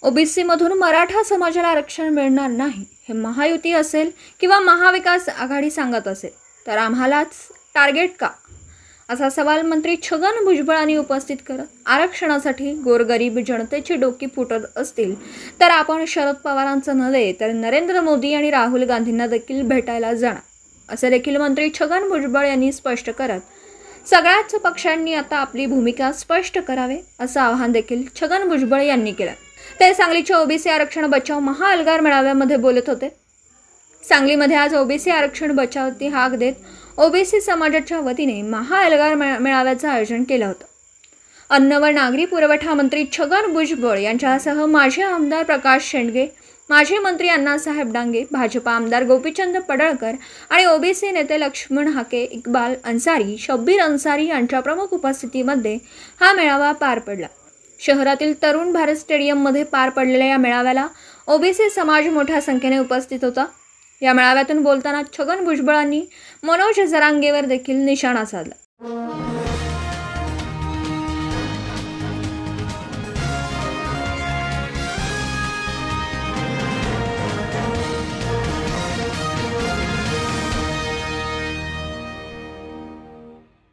OBC मधून मराठा समाजाला आरक्षण मिळणार नाही हे महायुती असेल किंवा महाविकास आघाडी सांगत असेल तर आम्हालाच टार्गेट का, असा सवाल मंत्री छगन भुजबळांनी उपस्थित करत आरक्षणासाठी गोरगरीब जनतेची डोकी फुटत असतील तर आपण शरद पवारांचं नव्हे तर नरेंद्र मोदी आणि राहुल गांधींना देखील भेटायला जाणार असे देखील मंत्री छगन भुजबळ यांनी स्पष्ट करत सगळ्याच पक्षांनी आता आपली भूमिका स्पष्ट करावे असं आवाहन देखील छगन भुजबळ यांनी केलं। ते सांगलीच्या ओबीसी आरक्षण बचाव महाअल्गार मेळाव्यामध्ये बोलत होते। सांगलीमध्ये आज ओबीसी आरक्षण बचावची हाक देत ओबीसी समाजाच्या वतीने महाअल्गार मेळाव्याचं आयोजन केलं होतं। अन्न व नागरी पुरवठा मंत्री छगन भुजबळ यांच्यासह माजी आमदार प्रकाश शेंडगे, माजी मंत्री अण्णासाहेब डांगे, भाजपा आमदार गोपीचंद पडळकर आणि ओबीसी नेते लक्ष्मण हाके, इक्बाल अन्सारी, शब्बीर अन्सारी यांच्या प्रमुख उपस्थितीमध्ये हा मेळावा पार पडला। शहरातील तरुण भारत स्टेडियममध्ये पार पडलेल्या या मेळाव्याला ओबीसी समाज मोठ्या संख्येने उपस्थित होता। या मेळाव्यातून बोलताना छगन भुजबळांनी मनोज जरांगेवर देखील निशाणा साधला।